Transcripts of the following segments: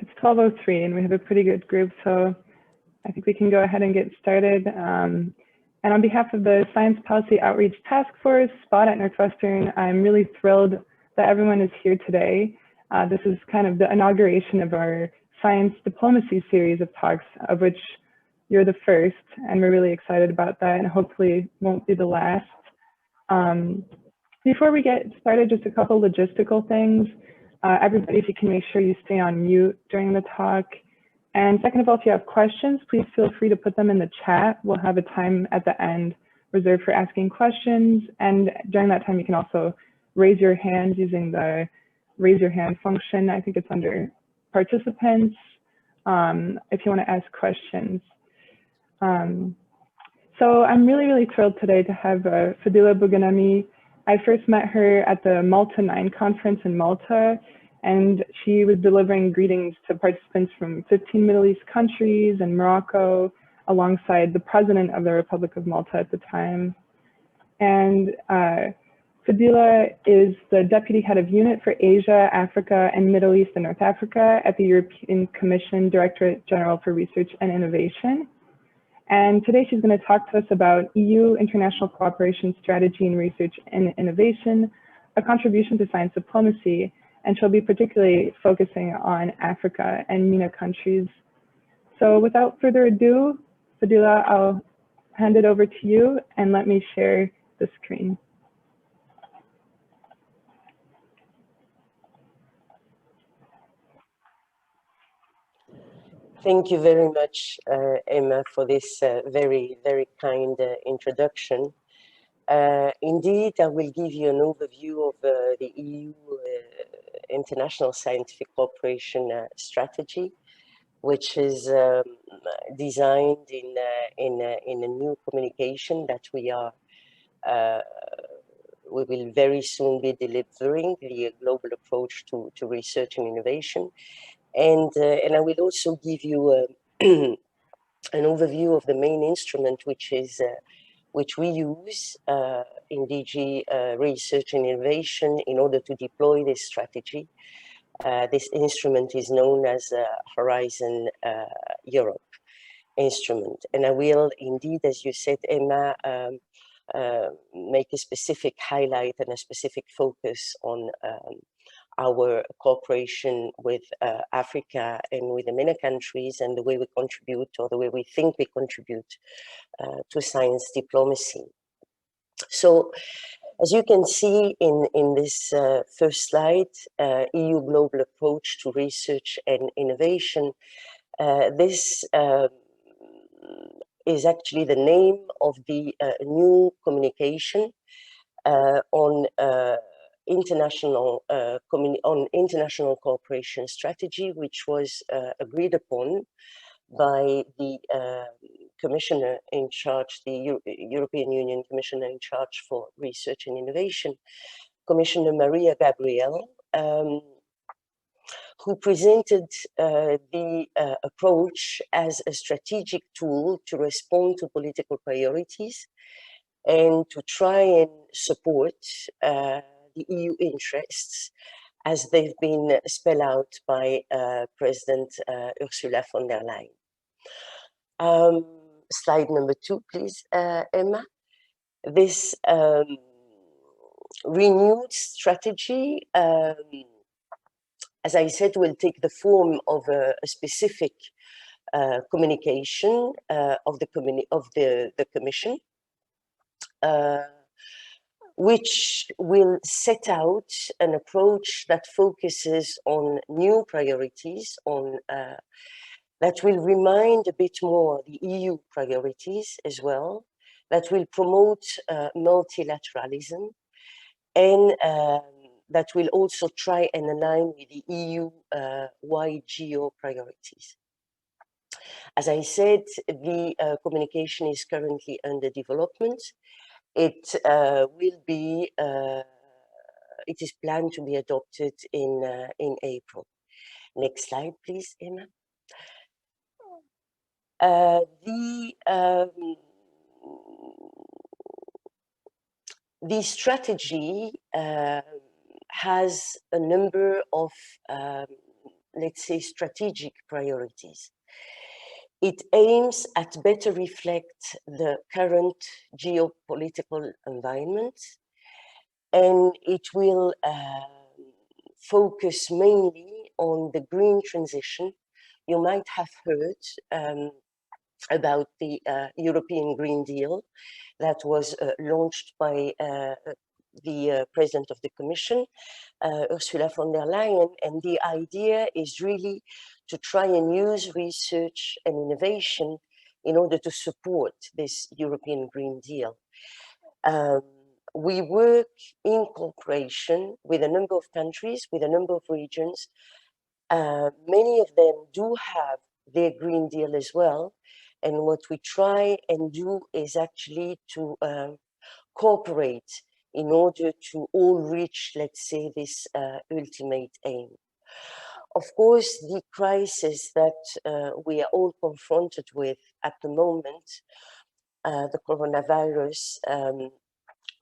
It's 12:03 and we have a pretty good group, so I think we can go ahead and get started. And on behalf of the Science Policy Outreach Task Force, SPOT at Northwestern, I'm really thrilled that everyone is here today. This is kind of the inauguration of our science diplomacy series of talks, of which you're the first, and we're really excited about that, and hopefully won't be the last. Before we get started, just a couple logistical things. Everybody, if you can make sure you stay on mute during the talk. And second of all, if you have questions, please feel free to put them in the chat. We'll have a time at the end reserved for asking questions. And during that time, you can also raise your hand using the raise your hand function. I think it's under participants, if you want to ask questions. So I'm really thrilled today to have Fadila Boughanemi. I first met her at the Malta 9 conference in Malta, and she was delivering greetings to participants from 15 Middle East countries and Morocco, alongside the president of the Republic of Malta at the time. And Fadila is the deputy head of unit for Asia, Africa, and Middle East and North Africa at the European Commission Directorate General for Research and Innovation. And today she's going to talk to us about EU international cooperation strategy in research and innovation, a contribution to science diplomacy, and she'll be particularly focusing on Africa and MENA countries. So without further ado, Fadila, I'll hand it over to you and let me share the screen. Thank you very much, Emma, for this very kind introduction. Indeed, I will give you an overview of the EU International Scientific Cooperation Strategy, which is designed in a new communication that we will very soon be delivering, the global approach to research and innovation. And I will also give you an overview of the main instrument, which we use in DG Research and Innovation in order to deploy this strategy. This instrument is known as Horizon Europe instrument. And I will indeed, as you said, Emma, make a specific highlight and a specific focus on our cooperation with Africa and with the MENA countries, and the way we contribute, or the way we think we contribute to science diplomacy. So, as you can see in this first slide, EU Global Approach to Research and Innovation, this is actually the name of the new communication on international cooperation strategy, which was agreed upon by the commissioner in charge, the European Union Commissioner in charge for Research and Innovation, Commissioner Maria Gabriel, who presented the approach as a strategic tool to respond to political priorities and to try and support the EU interests as they've been spelled out by President Ursula von der Leyen. Slide number 2, please, Emma. This renewed strategy, as I said, will take the form of a specific communication of the Commission, which will set out an approach that focuses on new priorities, that will remind a bit more the EU priorities as well, that will promote multilateralism, and that will also try and align with the EU-wide geo priorities. As I said, the communication is currently under development. It is planned to be adopted in April. Next slide, please, Emma. The strategy has a number of let's say, strategic priorities. It aims at better reflect the current geopolitical environment, and it will focus mainly on the green transition. You might have heard about the European Green Deal that was launched by the President of the Commission, Ursula von der Leyen, and the idea is really to try and use research and innovation in order to support this European Green Deal. We work in cooperation with a number of countries, with a number of regions. Many of them do have their Green Deal as well. And what we try and do is actually to cooperate in order to all reach, let's say, this ultimate aim. Of course, the crisis that we are all confronted with at the moment, the coronavirus,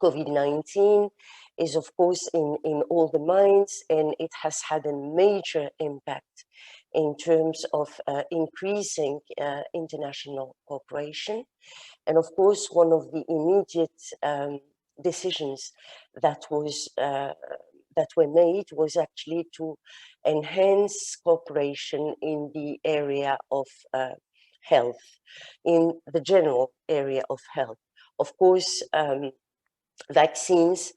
COVID-19, is of course in all the minds, and it has had a major impact in terms of increasing international cooperation. And of course, one of the immediate decisions that were made was actually to enhance cooperation in the area of health, in the general area of health. Of course, vaccines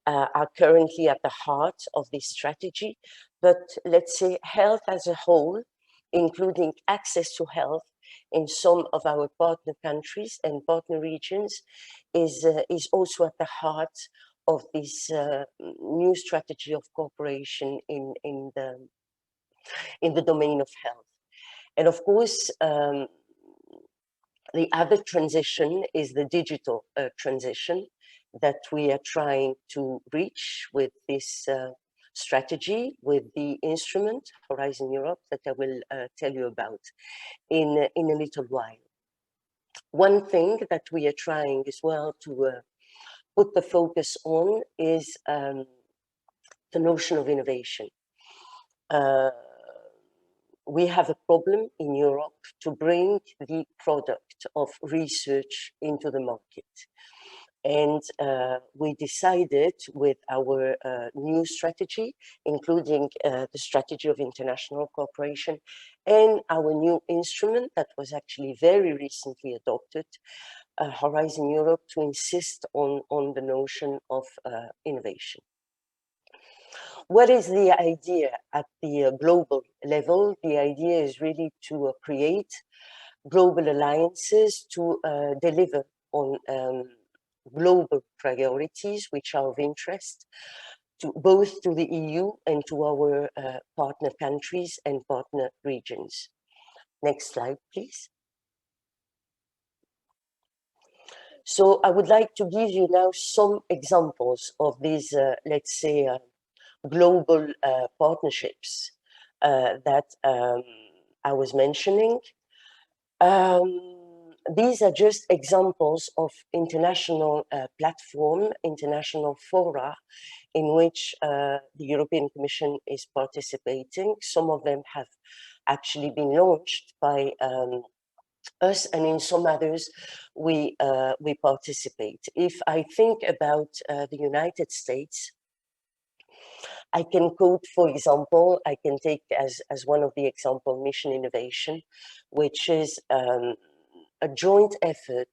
are currently at the heart of this strategy, but let's say health as a whole, including access to health in some of our partner countries and partner regions, is also at the heart of this new strategy of cooperation in the domain of health. And of course, the other transition is the digital transition that we are trying to reach with this strategy, with the instrument Horizon Europe that I will tell you about in a little while. One thing that we are trying as well to put the focus on is the notion of innovation. We have a problem in Europe to bring the product of research into the market. And we decided with our new strategy, including the strategy of international cooperation and our new instrument that was actually very recently adopted, Horizon Europe, to insist on the notion of innovation. What is the idea at the global level? The idea is really to create global alliances to deliver on global priorities which are of interest to both to the EU and to our partner countries and partner regions. Next slide, please. So I would like to give you now some examples of these, let's say, global partnerships that I was mentioning. These are just examples of international platform, international fora in which the European Commission is participating. Some of them have actually been launched by us, and in some others we participate. If I think about the United States, I can quote, for example, I can take as one of the example Mission Innovation, which is a joint effort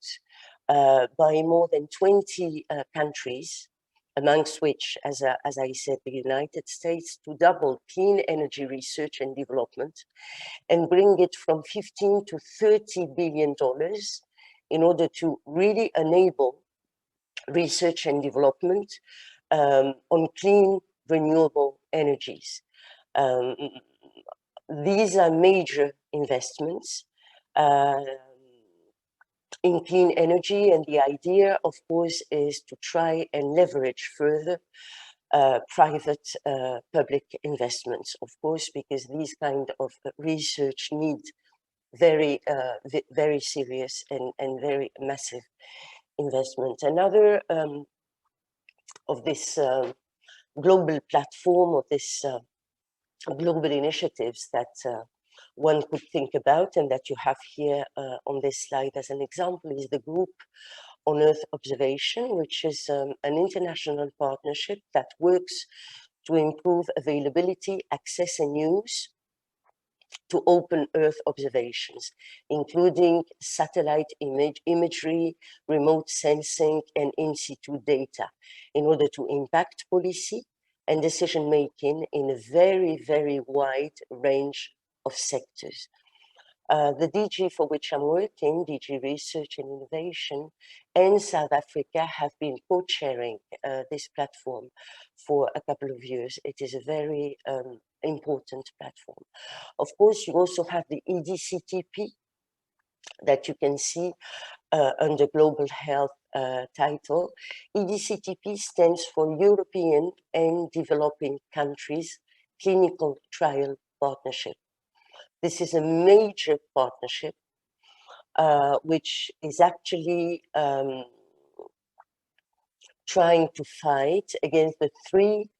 by more than 20 countries, amongst which, as I said, the United States, to double clean energy research and development and bring it from $15 to $30 billion in order to really enable research and development on clean renewable energies. These are major investments in clean energy, and the idea, of course, is to try and leverage further private public investments, of course, because these kind of research need very, very serious and very massive investment. Another of this global platform, of this global initiatives that one could think about and that you have here on this slide as an example is the Group on Earth Observation, which is an international partnership that works to improve availability, access and use to open Earth observations, including satellite imagery, remote sensing, and in situ data, in order to impact policy and decision-making in a very, very wide range of sectors. The DG for which I'm working, DG Research and Innovation, and South Africa have been co-chairing this platform for a couple of years. It is a very important platform. Of course, you also have the EDCTP that you can see under Global Health title. EDCTP stands for European and Developing Countries Clinical Trial Partnership. This is a major partnership which is actually trying to fight against the 3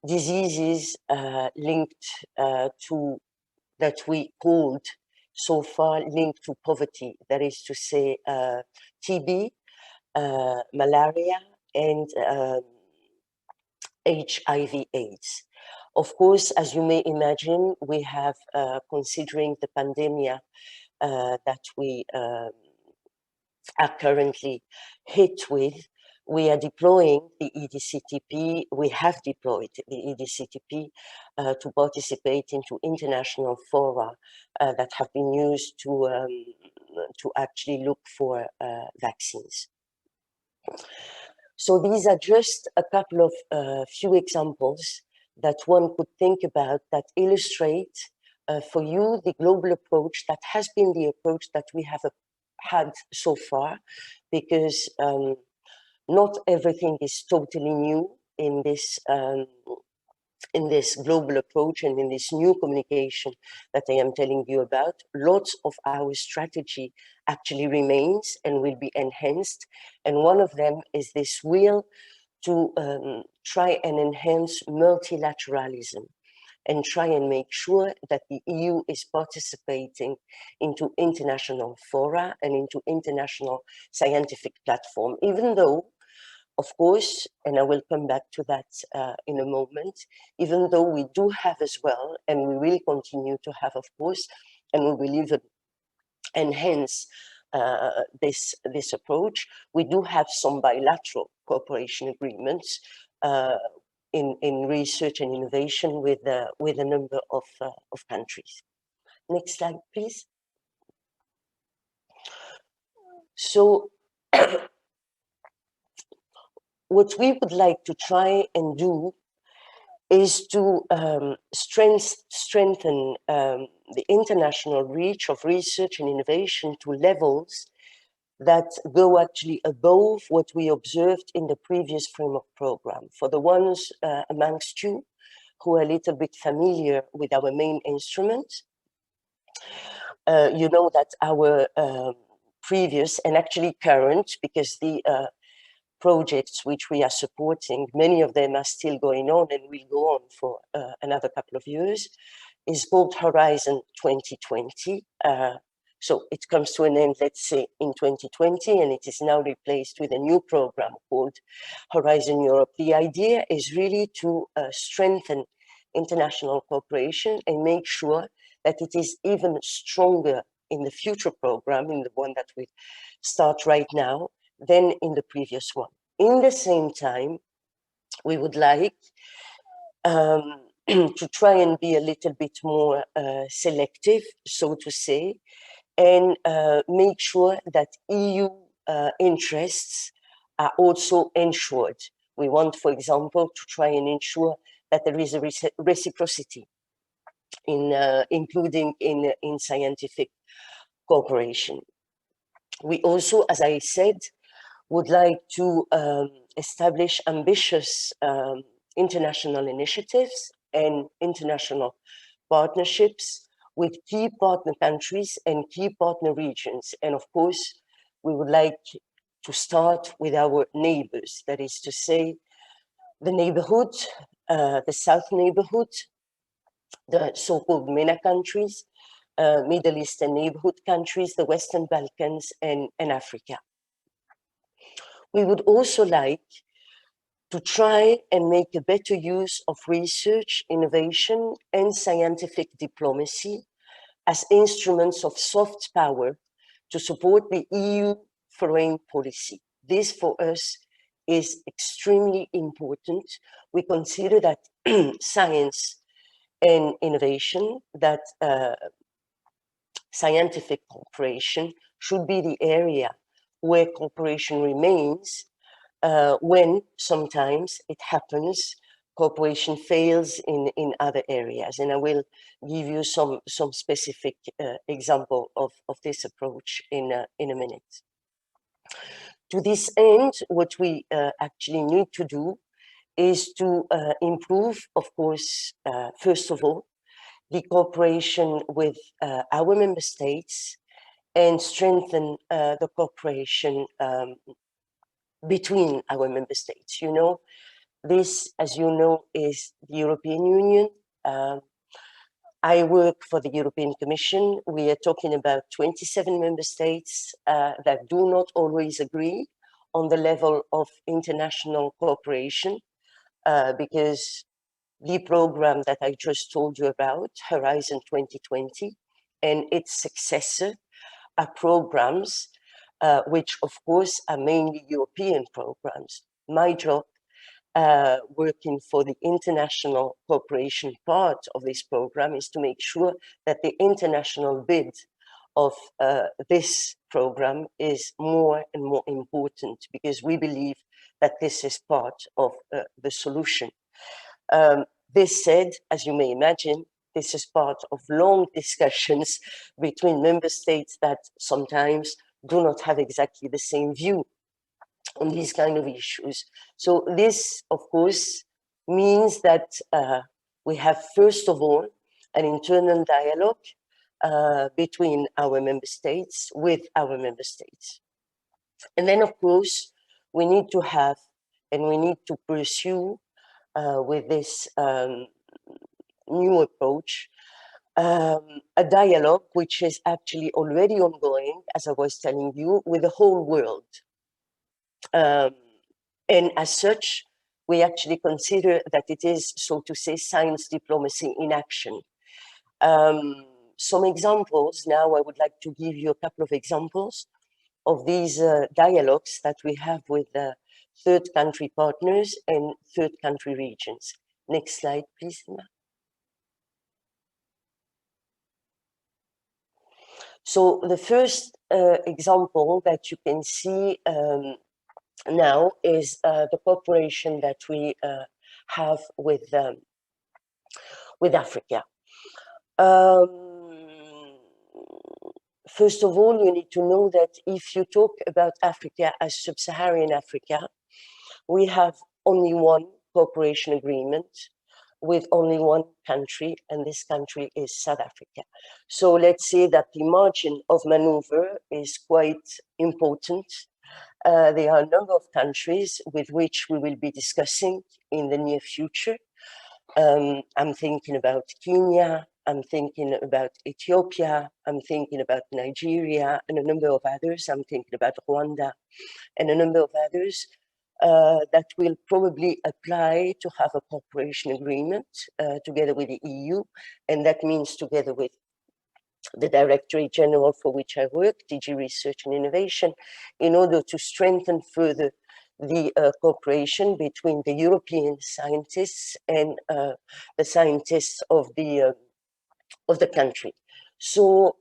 diseases linked to, that we called so far linked to poverty, that is to say TB, malaria, and HIV/AIDS. Of course, as you may imagine, we have, considering the pandemic that we are currently hit with, we are deploying the EDCTP, we have deployed the EDCTP to participate into international fora that have been used to actually look for vaccines. So these are just a couple of few examples that one could think about that illustrate for you the global approach that has been the approach that we have had so far, because not everything is totally new in this global approach and in this new communication that I am telling you about. Lots of our strategy actually remains and will be enhanced. And one of them is this will to try and enhance multilateralism and try and make sure that the EU is participating into international fora and into international scientific platform, even though, of course, and I will come back to that in a moment, even though we do have as well, and we will continue to have, of course, and we will even enhance this approach, we do have some bilateral cooperation agreements in research and innovation with a number of countries. Next slide, please. So what we would like to try and do is to strengthen the international reach of research and innovation to levels that go actually above what we observed in the previous framework program. For the ones amongst you who are a little bit familiar with our main instrument, you know that our previous and actually current, because the projects which we are supporting, many of them are still going on and will go on for another couple of years, is called Horizon 2020. So it comes to an end, let's say, in 2020, and it is now replaced with a new program called Horizon Europe. The idea is really to strengthen international cooperation and make sure that it is even stronger in the future program, in the one that we start right now, than in the previous one. In the same time, we would like to try and be a little bit more selective, so to say, and make sure that EU interests are also ensured. We want, for example, to try and ensure that there is a reciprocity including in scientific cooperation. We also, as I said, would like to establish ambitious international initiatives and international partnerships with key partner countries and key partner regions. And of course, we would like to start with our neighbors, that is to say, the neighborhood, the South neighborhood, the so-called MENA countries, Middle East and neighborhood countries, the Western Balkans, and Africa. We would also like to try and make a better use of research, innovation, and scientific diplomacy as instruments of soft power to support the EU foreign policy. This for us is extremely important. We consider that science and innovation, that scientific cooperation should be the area where cooperation remains when sometimes it happens, cooperation fails in other areas. And I will give you some specific example of this approach in a minute. To this end, what we actually need to do is to improve, of course, first of all, the cooperation with our member states and strengthen the cooperation between our member states. You know, this, as you know, is the European Union. I work for the European Commission. We are talking about 27 member states that do not always agree on the level of international cooperation because the program that I just told you about, Horizon 2020, and its successor are programs which of course are mainly European programs. My job working for the international cooperation part of this program is to make sure that the international bid of this program is more and more important, because we believe that this is part of the solution. This said, as you may imagine, this is part of long discussions between member states that sometimes do not have exactly the same view on these kind of issues. So this, of course, means that we have, first of all, an internal dialogue between our member states, with our member states. And then, of course, we need to have, and we need to pursue with this new approach, a dialogue which is actually already ongoing, as I was telling you, with the whole world. And as such, we actually consider that it is, so to say, science diplomacy in action. Some examples now, I would like to give you a couple of examples of these dialogues that we have with third country partners and third country regions. Next slide, please, Emma. So the first example that you can see now is the cooperation that we have with Africa. First of all, you need to know that if you talk about Africa as sub-Saharan Africa, we have only one cooperation agreement with only one country, and this country is South Africa. So let's say that the margin of maneuver is quite important. There are a number of countries with which we will be discussing in the near future. I'm thinking about Kenya, I'm thinking about Ethiopia, I'm thinking about Nigeria, and a number of others. I'm thinking about Rwanda, and a number of others that will probably apply to have a cooperation agreement together with the EU, and that means together with the Directorate General for which I work, DG Research and Innovation, in order to strengthen further the cooperation between the European scientists and the scientists of the country. So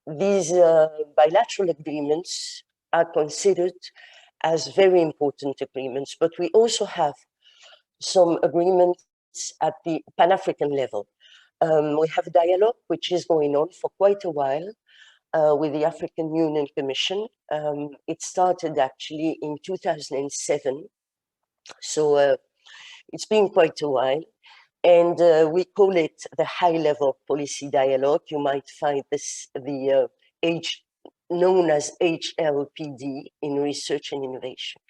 these bilateral agreements are considered as very important agreements, but we also have some agreements at the Pan-African level. We have a dialogue which is going on for quite a while with the African Union Commission. It started actually in 2007, so it's been quite a while. And we call it the high-level policy dialogue. You might find this known as HLPD in research and innovation.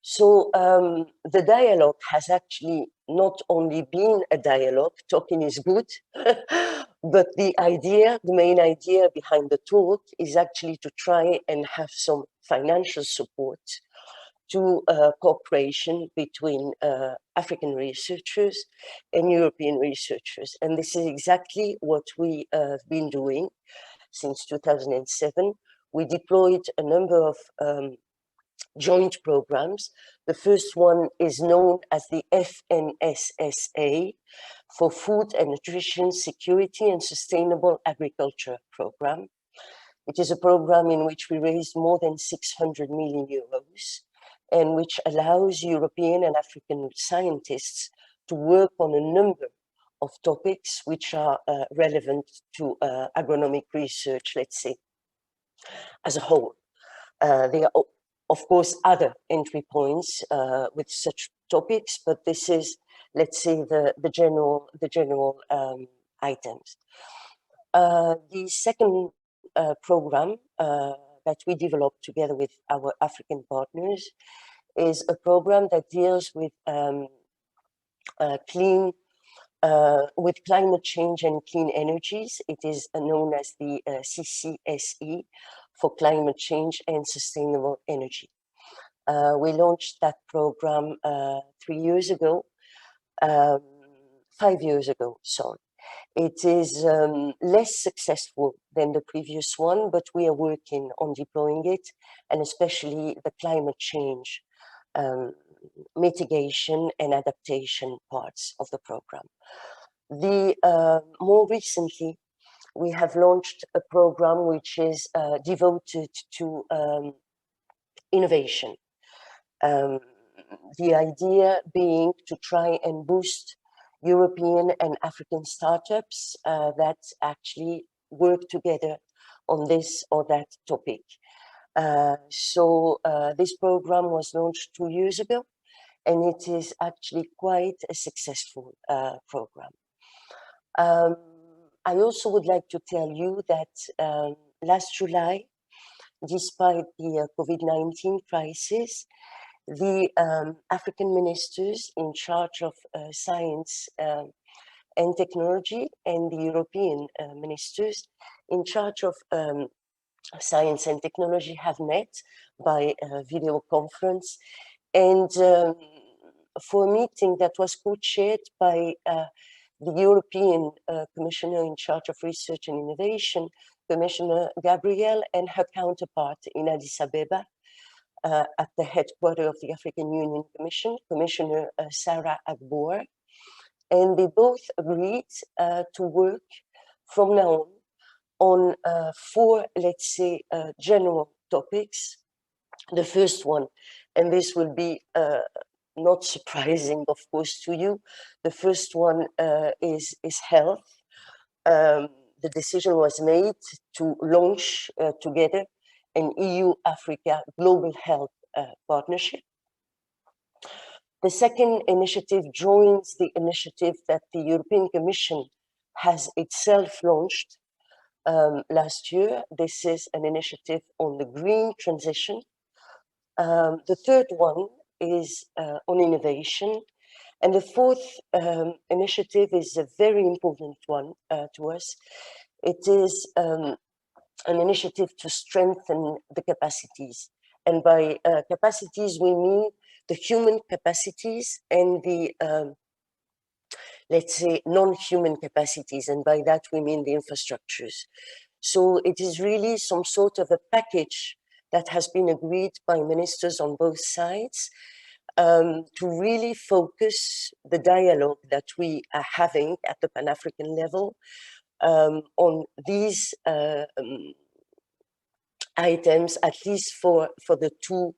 So the dialogue has actually not only been a dialogue, talking is good, but the main idea behind the talk is actually to try and have some financial support to cooperation between African researchers and European researchers. And this is exactly what we have been doing since 2007. We deployed a number of joint programs. The first one is known as the FNSSA, for Food and Nutrition Security and Sustainable Agriculture Program. It is a program in which we raised more than 600 million euros and which allows European and African scientists to work on a number of topics which are relevant to agronomic research, let's say, as a whole. There are, of course, other entry points with such topics, but this is, let's say, the general items. The second program that we developed together with our African partners is a program that deals with with climate change and clean energies. It is known as the CCSE, for Climate Change and Sustainable Energy. We launched that program 3 years ago, 5 years ago, sorry. It is less successful than the previous one, but we are working on deploying it, and especially the climate change mitigation and adaptation parts of the program. More recently, we have launched a program which is devoted to innovation. The idea being to try and boost European and African startups that actually work together on this or that topic. So this program was launched 2 years ago, and it is actually quite a successful program. I also would like to tell you that last July, despite the COVID-19 crisis, the African ministers in charge of science and technology and the European ministers in charge of science and technology have met by video conference, and for a meeting that was co-chaired by the European Commissioner in charge of Research and Innovation, Commissioner Gabriel, and her counterpart in Addis Ababa at the headquarters of the African Union Commission, Commissioner Sarah Agbor. And they both agreed to work from now on 4, let's say, general topics. The first one, and this will be not surprising, of course, to you. The first one is health. The decision was made to launch together an EU-Africa Global Health Partnership. The second initiative joins the initiative that the European Commission has itself launched last year. This is an initiative on the green transition. The third one is on innovation. And the fourth initiative is a very important one to us. It is an initiative to strengthen the capacities. And by capacities, we mean the human capacities and the, let's say, non-human capacities. And by that, we mean the infrastructures. So it is really some sort of a package that has been agreed by ministers on both sides to really focus the dialogue that we are having at the Pan-African level on these items, at least for the 2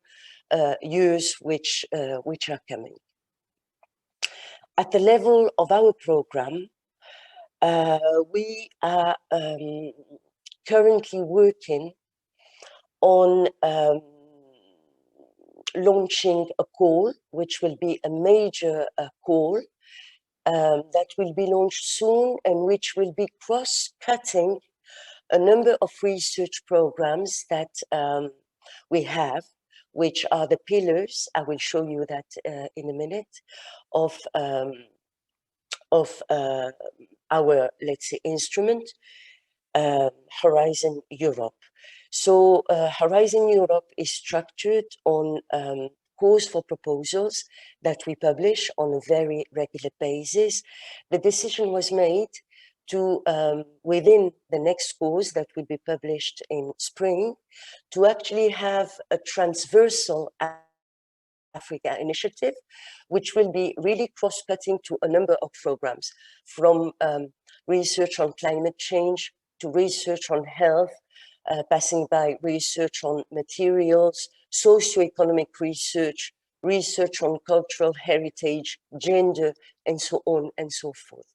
years which are coming. At the level of our program, we are currently working on launching a call, which will be a major call that will be launched soon, and which will be cross-cutting a number of research programs that we have which are the pillars, I will show you that in a minute, of our, let's say, instrument, Horizon Europe. So Horizon Europe is structured on calls for proposals that we publish on a very regular basis. The decision was made to, within the next course that will be published in spring, to actually have a transversal Africa initiative, which will be really cross-cutting to a number of programs, from research on climate change to research on health, passing by research on materials, socioeconomic research, research on cultural heritage, gender, and so on and so forth.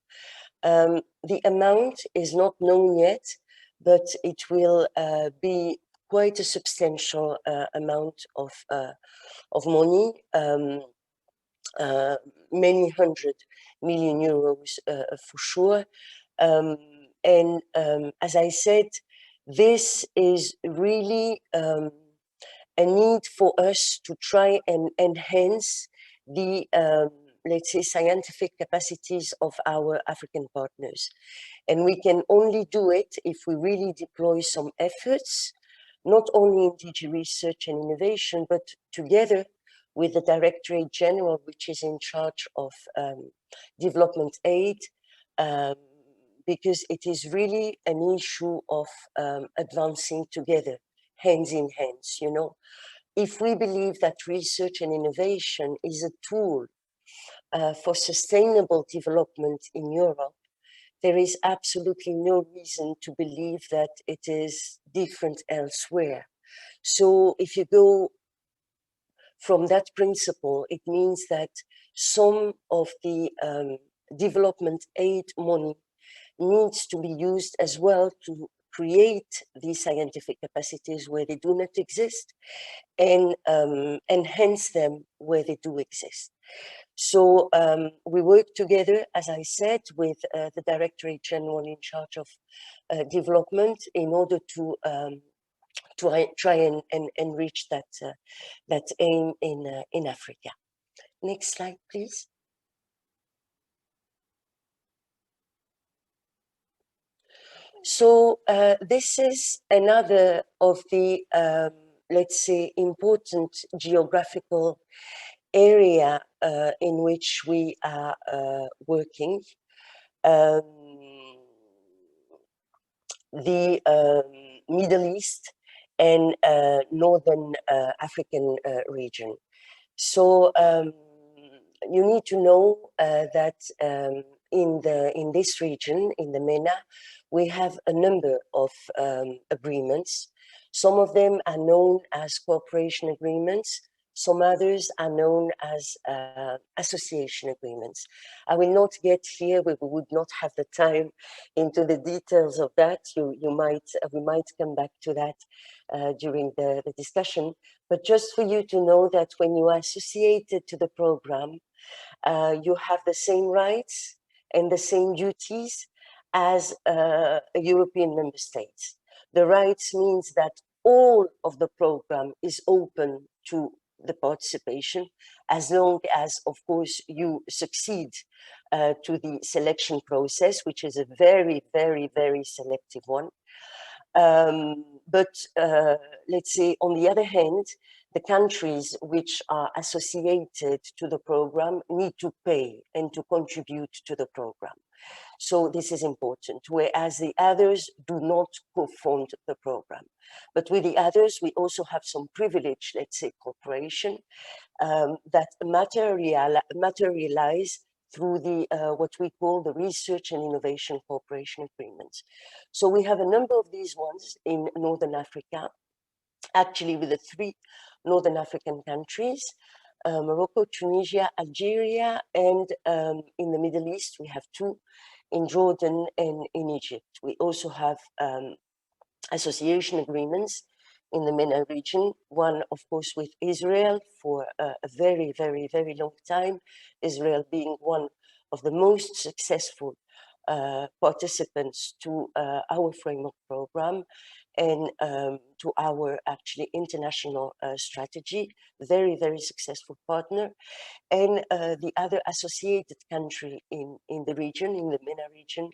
The amount is not known yet, but it will be quite a substantial amount of money, many 100 million euros for sure. And as I said, this is really a need for us to try and enhance the, let's say, scientific capacities of our African partners. And we can only do it if we really deploy some efforts, not only in DG Research and Innovation, but together with the Directorate General, which is in charge of development aid, because it is really an issue of advancing together, hands in hands, you know. If we believe that research and innovation is a tool for sustainable development in Europe, there is absolutely no reason to believe that it is different elsewhere. So if you go from that principle, it means that some of the development aid money needs to be used as well to create these scientific capacities where they do not exist, and enhance them where they do exist. So we work together, as I said, with the Directorate General in charge of development in order to try and reach that aim in Africa. Next slide, please. So this is another of the, let's say, important geographical area in which we are working. The Middle East and Northern African region. So you need to know that in this region, in the MENA, we have a number of agreements. Some of them are known as cooperation agreements. Some others are known as association agreements. I will not get here, we would not have the time into the details of that. We might come back to that during the discussion. But just for you to know that when you are associated to the program, you have the same rights and the same duties as a European member state. The rights means that all of the program is open to the participation, as long as, of course, you succeed to the selection process, which is a very, very, very selective one. But let's say, on the other hand, the countries which are associated to the program need to pay and to contribute to the program. So this is important, whereas the others do not co-fund the program. But with the others, we also have some privileged, let's say, cooperation that materialize through the what we call the Research and Innovation Cooperation Agreements. So we have a number of these ones in Northern Africa, actually with the 3 Northern African countries, Morocco, Tunisia, Algeria, and in the Middle East, we have 2, in Jordan and in Egypt. We also have association agreements in the MENA region, one, of course, with Israel for a very, very, very long time, Israel being one of the most successful participants to our framework program, and to our actually international strategy, very, very successful partner. And the other associated country in the region, in the MENA region,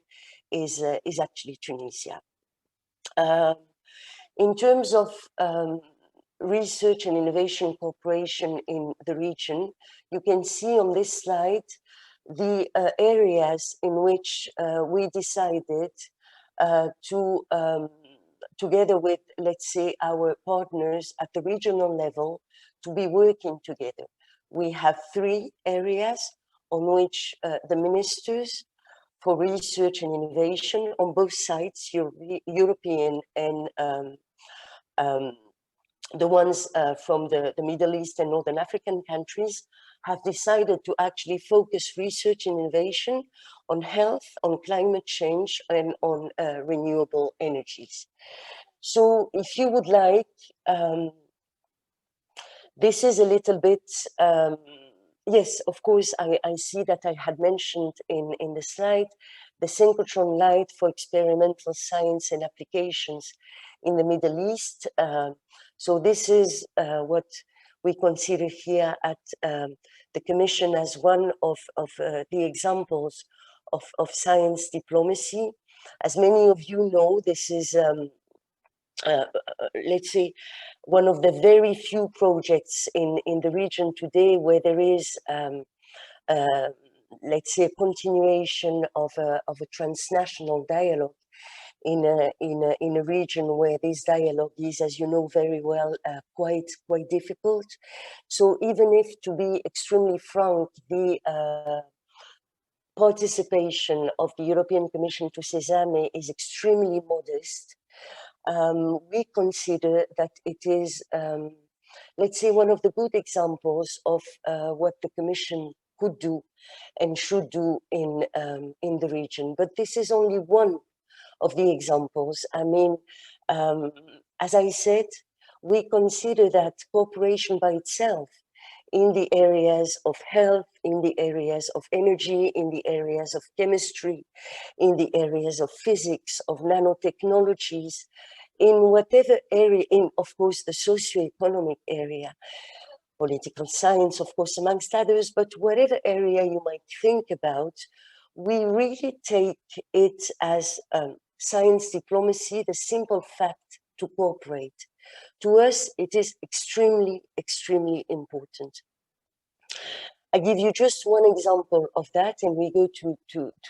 is actually Tunisia. In terms of research and innovation cooperation in the region, you can see on this slide the areas in which we decided to, together with, let's say, our partners at the regional level, to be working together. We have 3 areas on which the ministers for research and innovation on both sides, European and the ones from the Middle East and Northern African countries, have decided to actually focus research and innovation on health, on climate change, and on renewable energies. So if you would like, this is a little bit, yes, of course, I see that I had mentioned in the slide, the synchrotron light for experimental science and applications in the Middle East. So this is what we consider here at the Commission as one of the examples of science diplomacy. As many of you know, this is, let's say, one of the very few projects in the region today where there is, let's say, a continuation of a transnational dialogue in a region where this dialogue is, as you know very well, quite difficult. So even if, to be extremely frank, the participation of the European Commission to Sesame is extremely modest, we consider that it is, let's say, one of the good examples of what the Commission could do and should do in the region. But this is only one of the examples. I mean, as I said, we consider that cooperation by itself in the areas of health, in the areas of energy, in the areas of chemistry, in the areas of physics, of nanotechnologies, in whatever area, in, of course, the socio-economic area, political science, of course, amongst others, but whatever area you might think about, we really take it as science diplomacy, the simple fact to cooperate. To us, it is extremely, extremely important. I give you just one example of that, and we go to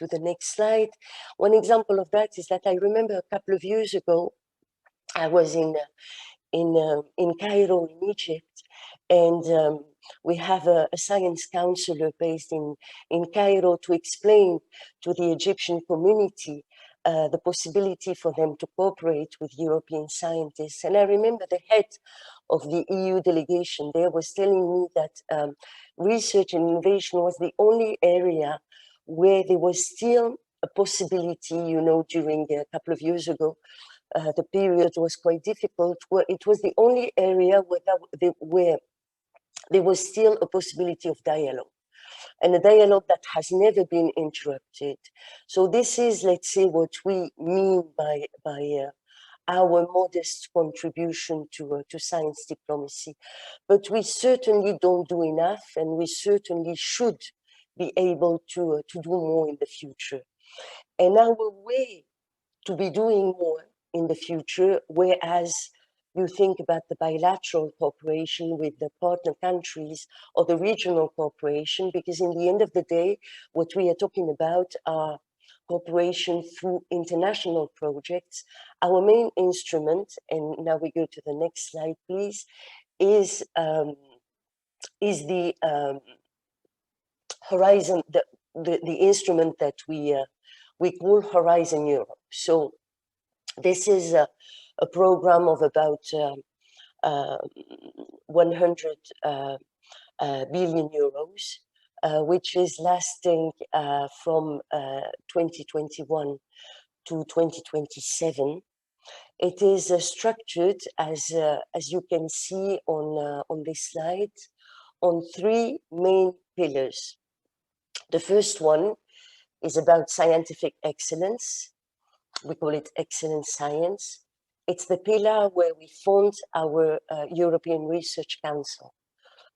the next slide. One example of that is that I remember a couple of years ago, I was in Cairo, in Egypt, and we have a science counselor based in Cairo to explain to the Egyptian community the possibility for them to cooperate with European scientists. And I remember the head of the EU delegation there was telling me that research and innovation was the only area where there was still a possibility, you know, during a couple of years ago, the period was quite difficult, where it was the only area where there was still a possibility of dialogue, and a dialogue that has never been interrupted. So this is, let's say, what we mean by our modest contribution to science diplomacy. But we certainly don't do enough, and we certainly should be able to do more in the future. And our way to be doing more in the future, whereas you think about the bilateral cooperation with the partner countries or the regional cooperation, because in the end of the day, what we are talking about are cooperation through international projects. Our main instrument, and now we go to the next slide, please, is the Horizon, the instrument that we call Horizon Europe. So this is a program of about 100 billion euros, which is lasting from 2021 to 2027. It is structured, as you can see on this slide, on 3 main pillars. The first one is about scientific excellence. We call it excellent science. It's the pillar where we fund our European Research Council.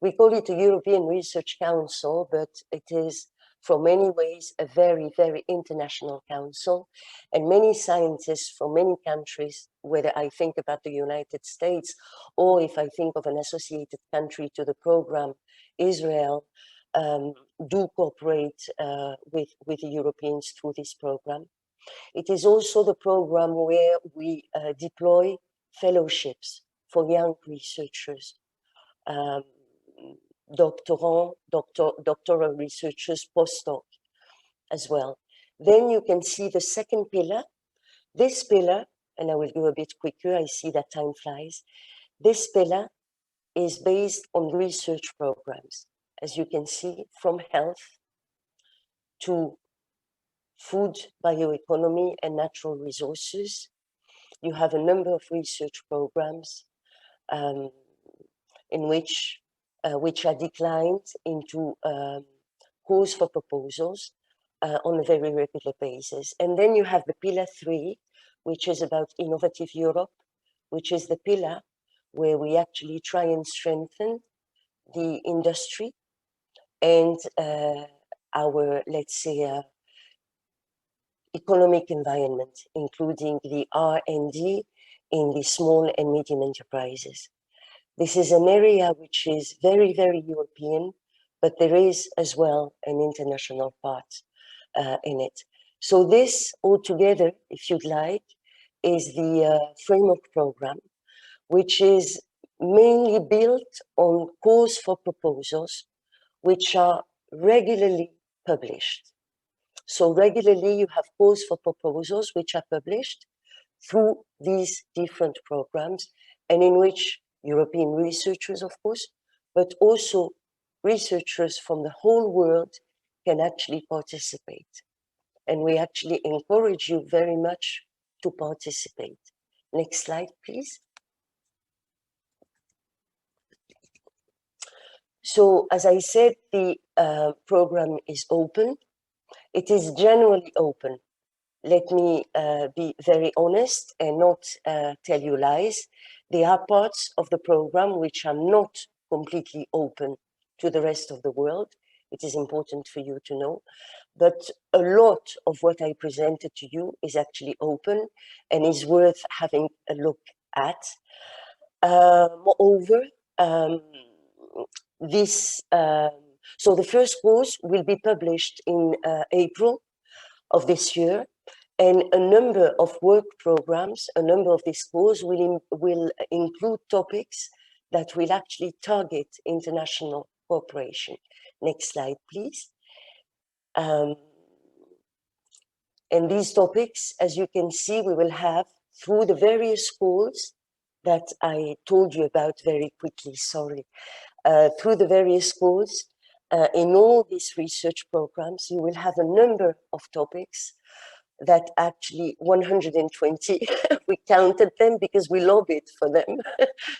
We call it a European Research Council, but it is, from many ways, a very, very international council. And many scientists from many countries, whether I think about the United States, or if I think of an associated country to the program, Israel, do cooperate with the Europeans through this program. It is also the program where we deploy fellowships for young researchers, doctoral researchers, postdoc as well. Then you can see the second pillar. This pillar, and I will go a bit quicker, I see that time flies. This pillar is based on research programs, as you can see, from health to food, bioeconomy, and natural resources. You have a number of research programs in which are declined into calls for proposals on a very regular basis. And then you have the pillar 3, which is about innovative Europe, which is the pillar where we actually try and strengthen the industry and our, let's say, economic environment, including the R&D in the small and medium enterprises. This is an area which is very, very European, but there is as well an international part in it. So this altogether, if you'd like, is the framework program, which is mainly built on calls for proposals, which are regularly published. So regularly you have calls for proposals which are published through these different programs, and in which European researchers, of course, but also researchers from the whole world can actually participate. And we actually encourage you very much to participate. Next slide, please. So, as I said, the program is open. It is generally open. Let me be very honest and not tell you lies. There are parts of the program which are not completely open to the rest of the world. It is important for you to know. But a lot of what I presented to you is actually open and is worth having a look at. Moreover, so the first course will be published in April of this year, and a number of work programs, a number of these courses will include topics that will actually target international cooperation. Next slide, please. And these topics, as you can see, we will have through the various schools that I told you about very quickly, sorry. Through the various schools, in all these research programs, you will have a number of topics that actually 120, we counted them because we lobbied for them,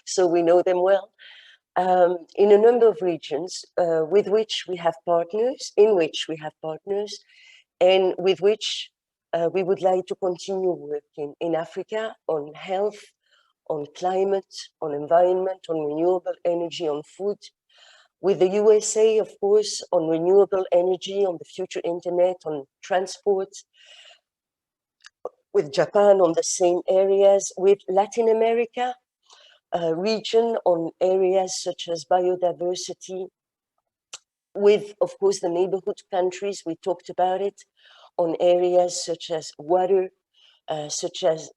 so we know them well, in a number of regions with which we have partners, and with which we would like to continue working in Africa on health, on climate, on environment, on renewable energy, on food, with the USA, of course, on renewable energy, on the future internet, on transport, with Japan on the same areas, with Latin America region on areas such as biodiversity, with, of course, the neighborhood countries, we talked about it, on areas such as water, such as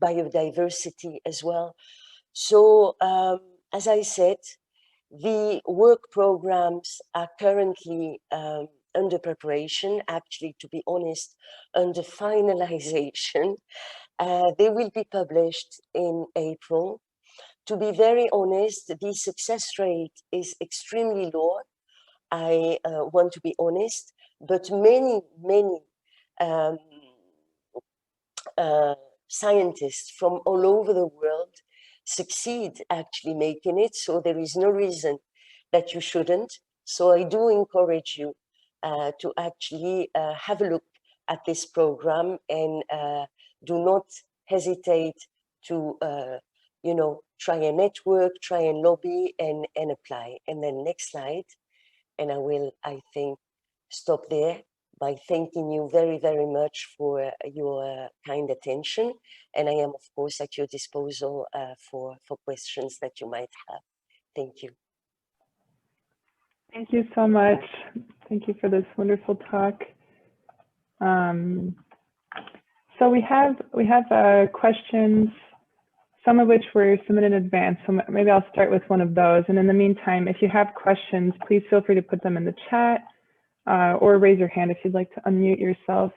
biodiversity as well. So, as I said, the work programs are currently under preparation, actually, to be honest, under finalization. They will be published in April. To be very honest, the success rate is extremely low. I want to be honest, but many scientists from all over the world succeed actually making it, so there is no reason that you shouldn't. So I do encourage you to actually have a look at this program, and do not hesitate to, you know, try and network, try and lobby and apply. And then next slide, and I will, I think, stop there by thanking you very, very much for your kind attention. And I am, of course, at your disposal for questions that you might have. Thank you. Thank you so much. Thank you for this wonderful talk. So we have questions, some of which were submitted in advance. So maybe I'll start with one of those. And in the meantime, if you have questions, please feel free to put them in the chat or raise your hand if you'd like to unmute yourself.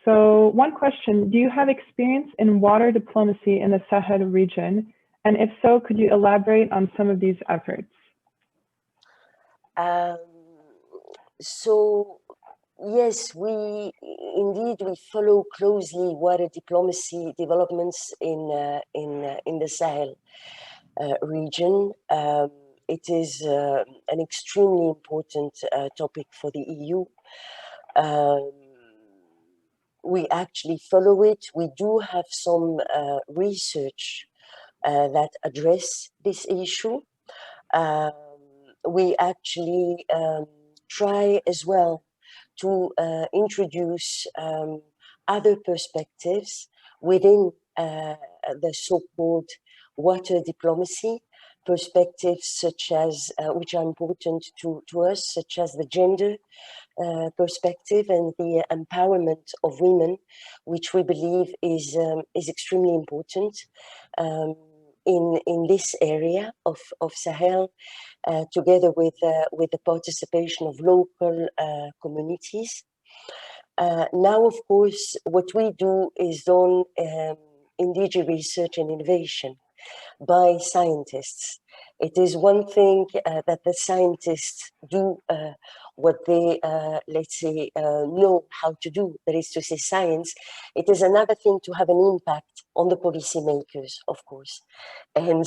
So one question, do you have experience in water diplomacy in the Sahel region? And if so, could you elaborate on some of these efforts? So yes, we follow closely water diplomacy developments in the Sahel region. It is an extremely important topic for the EU. We actually follow it. We do have some research that address this issue. We actually try as well to introduce other perspectives within the so-called water diplomacy, perspectives such as, which are important to us, such as the gender perspective and the empowerment of women, which we believe is extremely important in this area of Sahel, together with the participation of local communities. Now, of course, what we do is done in DG Research and Innovation by scientists. It is one thing that the scientists do what they, let's say, know how to do, that is to say science. It is another thing to have an impact on the policymakers, of course. And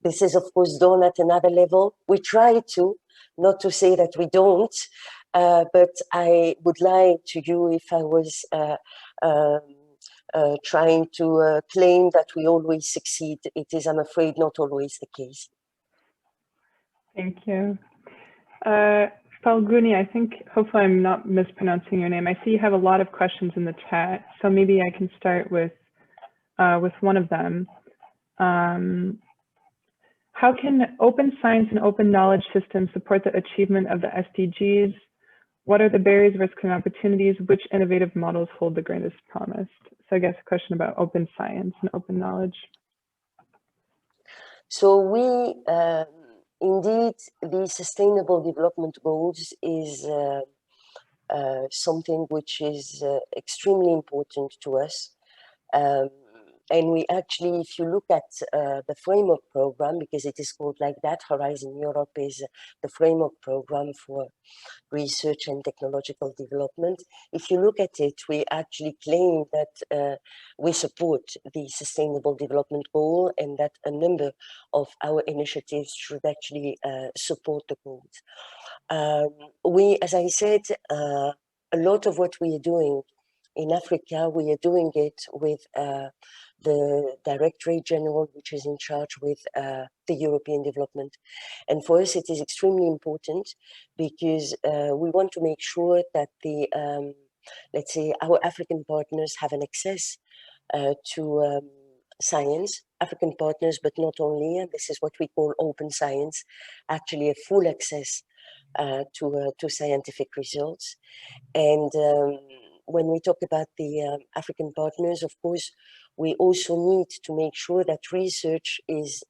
this is, of course, done at another level. We try to, not to say that we don't, but I would lie to you if I was trying to claim that we always succeed. It is, I'm afraid, not always the case. Thank you. Falguni, I think, hopefully I'm not mispronouncing your name. I see you have a lot of questions in the chat, so maybe I can start with one of them. How can open science and open knowledge systems support the achievement of the SDGs? What are the barriers, risks, and opportunities? Which innovative models hold the greatest promise? So I guess a question about open science and open knowledge. So we, indeed, the Sustainable Development Goals is something which is extremely important to us. And we actually, if you look at the framework program, because it is called like that, Horizon Europe is the framework program for research and technological development. If you look at it, we actually claim that we support the Sustainable Development Goal and that a number of our initiatives should actually support the goals. We, as I said, a lot of what we are doing in Africa, we are doing it with the Directorate General, which is in charge with the European development. And for us, it is extremely important because we want to make sure that the, let's say, our African partners have an access to science, African partners, but not only, and this is what we call open science, actually a full access to scientific results. And when we talk about the African partners, of course, we also need to make sure that research is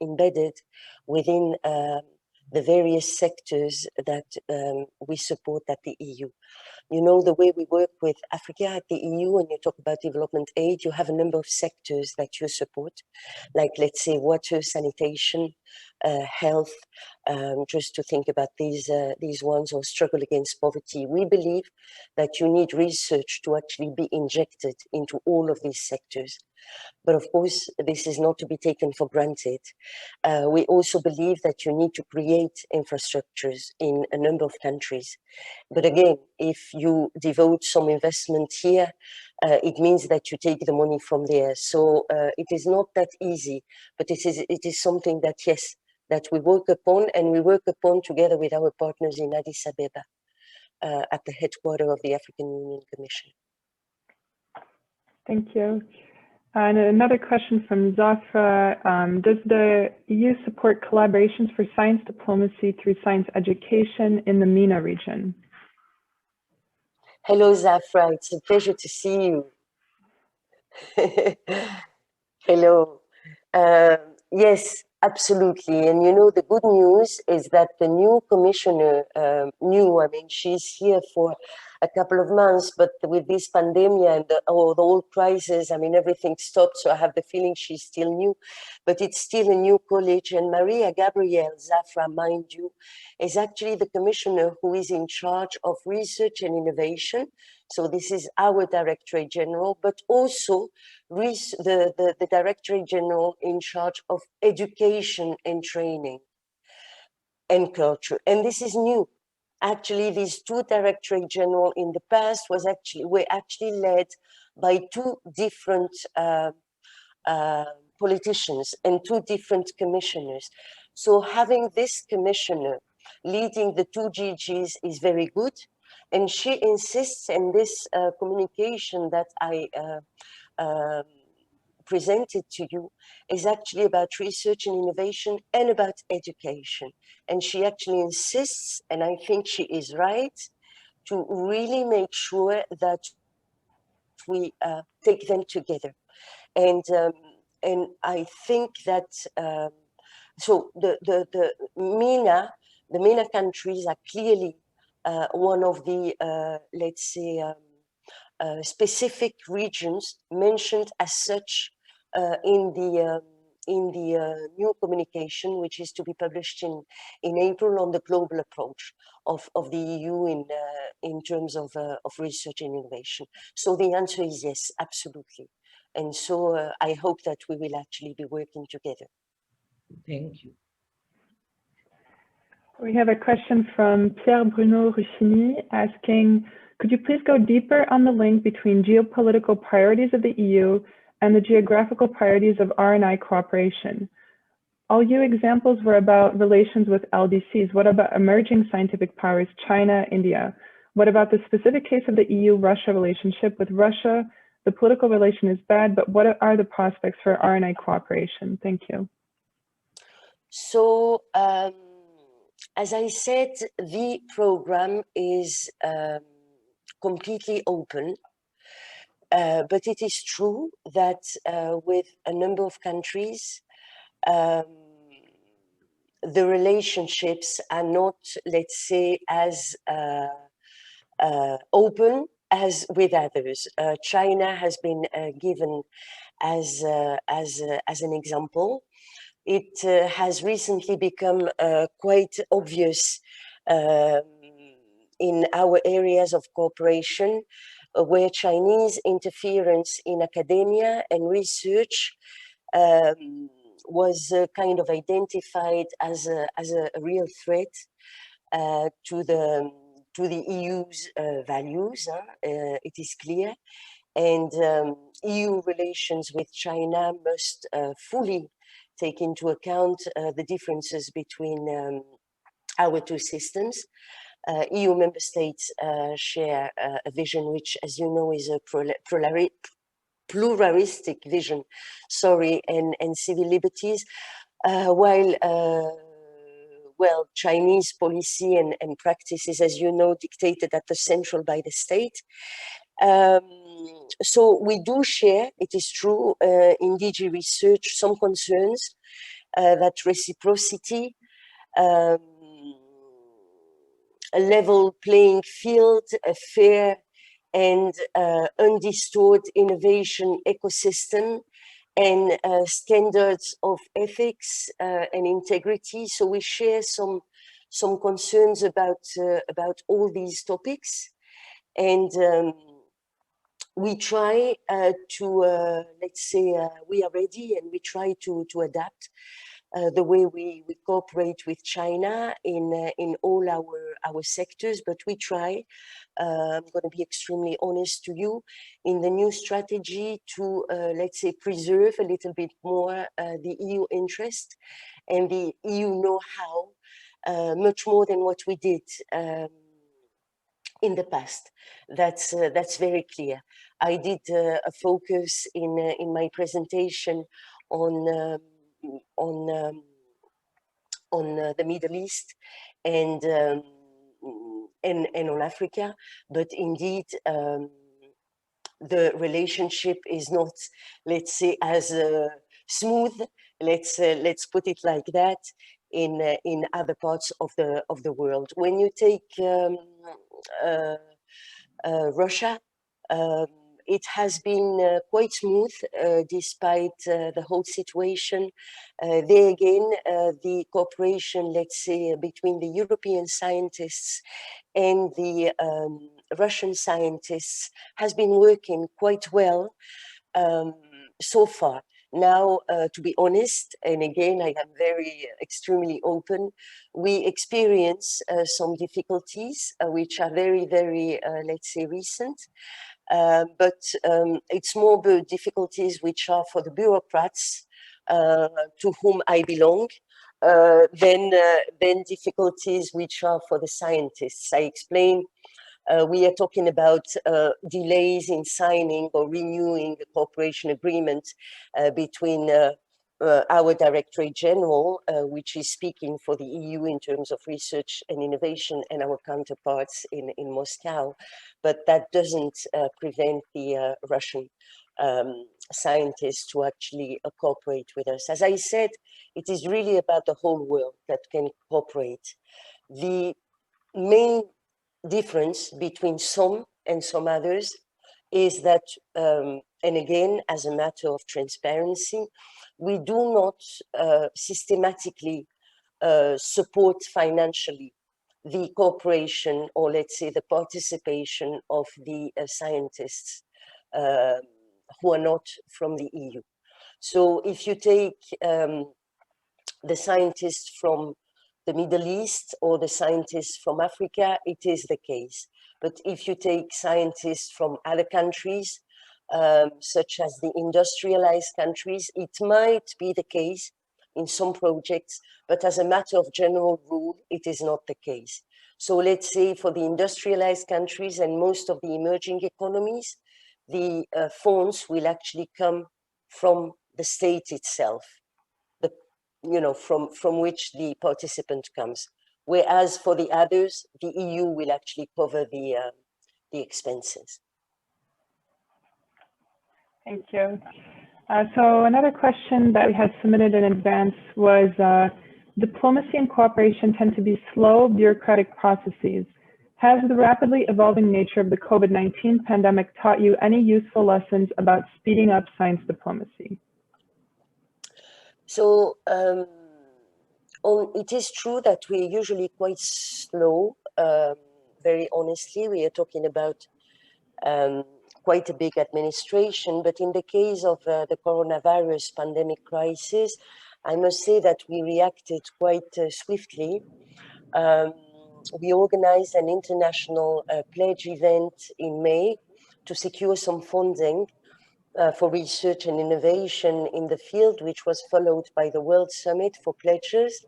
embedded within the various sectors that we support at the EU. You know, the way we work with Africa at the EU, when you talk about development aid, you have a number of sectors that you support, like, let's say, water, sanitation, health, just to think about these ones, or struggle against poverty. We believe that you need research to actually be injected into all of these sectors. But of course, this is not to be taken for granted. We also believe that you need to create infrastructures in a number of countries. But again, if you devote some investment here, it means that you take the money from there. So it is not that easy, but it is something that, yes, that we work upon, and we work upon together with our partners in Addis Ababa at the headquarters of the African Union Commission. Thank you. And another question from Zafra. Does the EU support collaborations for science diplomacy through science education in the MENA region? Hello, Zafra. It's a pleasure to see you. Hello. Yes, absolutely. And you know, the good news is that the new commissioner, I mean, she's here for a couple of months, but with this pandemic and the whole crisis, I mean, everything stopped. So I have the feeling she's still new, but it's still a new college. And Maria Gabrielle Zafra, mind you, is actually the commissioner who is in charge of research and innovation. So this is our Directorate General, but also the Directorate General in charge of education and training and culture. And this is new. Actually, these two Directorate General in the past were actually led by two different politicians and two different commissioners. So having this commissioner leading the two GGs is very good. And she insists in this communication that I presented to you is actually about research and innovation and about education. And she actually insists, and I think she is right, to really make sure that we take them together. And I think that, so the MENA countries are clearly one of the, let's say, specific regions mentioned as such in the new communication, which is to be published in April, on the global approach of the EU in terms of research and innovation. So the answer is yes, absolutely. And so I hope that we will actually be working together. Thank you. We have a question from Pierre Bruno Russini asking, could you please go deeper on the link between geopolitical priorities of the EU and the geographical priorities of R&I cooperation? All you examples were about relations with LDCs. What about emerging scientific powers, China, India? What about the specific case of the EU-Russia relationship? With Russia, the political relation is bad, but what are the prospects for R&I cooperation? Thank you. So, as I said, the program is completely open, but it is true that with a number of countries, the relationships are not, let's say, as open as with others. China has been given as an example. It has recently become quite obvious in our areas of cooperation, where Chinese interference in academia and research was kind of identified as a real threat to the EU's values. It is clear, and EU relations with China must fully take into account the differences between our two systems. EU member states share a vision which, as you know, is a pluralistic vision, and civil liberties, while Chinese policy and practices, as you know, dictated at the central by the state. So we do share, it is true, in DG Research, some concerns that reciprocity, a level playing field, a fair and undistorted innovation ecosystem, and standards of ethics and integrity. So we share some concerns about all these topics, and we try let's say, we are ready and we try to adapt the way we cooperate with China in all our sectors, but we try, I'm going to be extremely honest to you, in the new strategy to, let's say, preserve a little bit more the EU interest and the EU know-how, much more than what we did in the past. That's very clear. I did a focus in my presentation on the Middle East and on Africa, but indeed the relationship is not, let's say, as smooth. Let's put it like that in other parts of the world. When you take Russia, it has been quite smooth despite the whole situation. There again, the cooperation, let's say, between the European scientists and the Russian scientists has been working quite well so far. Now, to be honest, and again, I am very extremely open, we experience some difficulties, which are very, very, let's say, recent. But it's more the difficulties which are for the bureaucrats to whom I belong, than difficulties which are for the scientists. I explain. We are talking about delays in signing or renewing a cooperation agreement between our Directorate General, which is speaking for the EU in terms of research and innovation, and our counterparts in Moscow. But that doesn't prevent the Russian scientists to actually cooperate with us. As I said, it is really about the whole world that can cooperate. The main difference between some and some others is that, and again, as a matter of transparency, we do not systematically support financially the cooperation, or let's say the participation of the scientists who are not from the EU. So if you take the scientists from the Middle East or the scientists from Africa, it is the case. But if you take scientists from other countries, such as the industrialized countries, it might be the case in some projects, but as a matter of general rule, it is not the case. So let's say for the industrialized countries and most of the emerging economies, the funds will actually come from the state itself, from which the participant comes. Whereas for the others, the EU will actually cover the expenses. Thank you. So another question that we had submitted in advance was, diplomacy and cooperation tend to be slow bureaucratic processes. Has the rapidly evolving nature of the COVID-19 pandemic taught you any useful lessons about speeding up science diplomacy? So it is true that we're usually quite slow. Very honestly, we are talking about quite a big administration, but in the case of the coronavirus pandemic crisis, I must say that we reacted quite swiftly. We organized an international pledge event in May to secure some funding for research and innovation in the field, which was followed by the World Summit for Pledges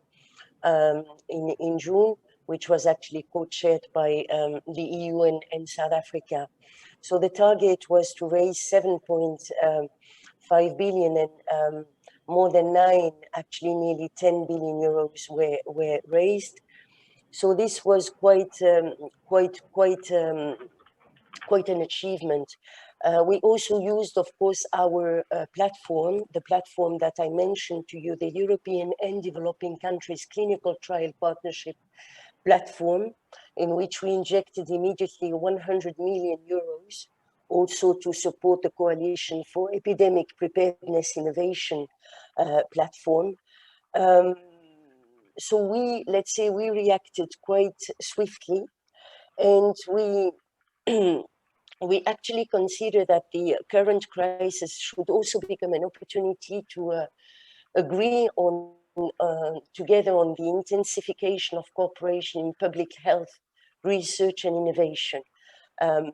in June, which was actually co-chaired by the EU and South Africa. So the target was to raise 7.5 billion, and more than 9, actually nearly 10 billion euros were raised. So this was quite an achievement. We also used, of course, our platform, the platform that I mentioned to you, the European and Developing Countries Clinical Trial Partnership platform, in which we injected immediately 100 million euros, also to support the Coalition for Epidemic Preparedness Innovation platform. So let's say we reacted quite swiftly, and we we actually consider that the current crisis should also become an opportunity to agree on together on the intensification of cooperation in public health, research and innovation, and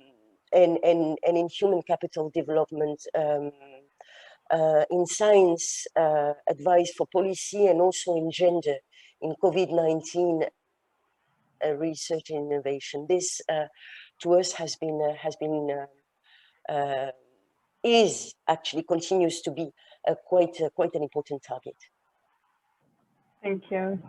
in human capital development, in science, advice for policy, and also in gender, in COVID-19 research and innovation. This to us is actually continues to be quite an important target. Thank you.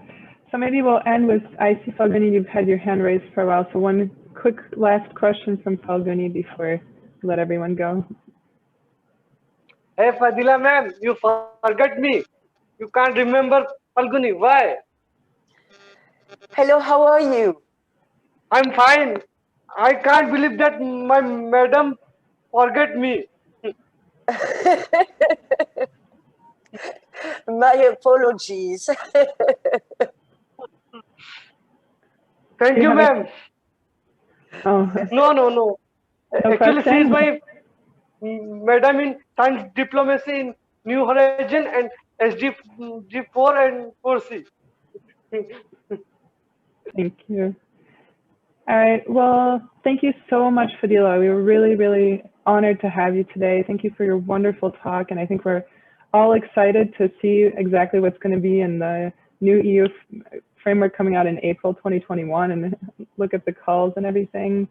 So maybe we'll end with, I see Falguni, you've had your hand raised for a while. So one quick last question from Falguni before we let everyone go. Hey Fadila ma'am, you forgot me. You can't remember Falguni. Why? Hello, how are you? I'm fine. I can't believe that my madam forget me. My apologies. Thank you, ma'am. Oh, No. Actually, she is question? my madam in science diplomacy in New Horizon and G4 and 4C. Thank you. All right. Well, thank you so much, Fadila. We were really, really honored to have you today. Thank you for your wonderful talk. And I think we're all excited to see exactly what's going to be in the new EU framework coming out in April 2021 and look at the calls and everything.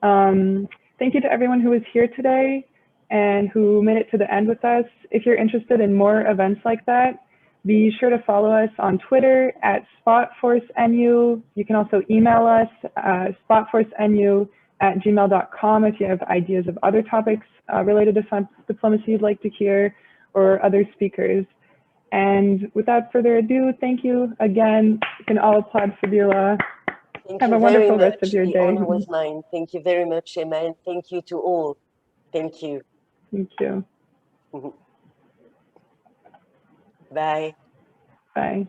Thank you to everyone who was here today and who made it to the end with us. If you're interested in more events like that, be sure to follow us on Twitter at SpotForceNU. You can also email us, spotforcenu@gmail.com if you have ideas of other topics related to science diplomacy you'd like to hear or other speakers. And without further ado, thank you again. You can all applaud Fadila. Have a wonderful rest of your day. The honor was mine. Thank you very much, Emma, and thank you to all. Thank you. Thank you. Bye. Bye.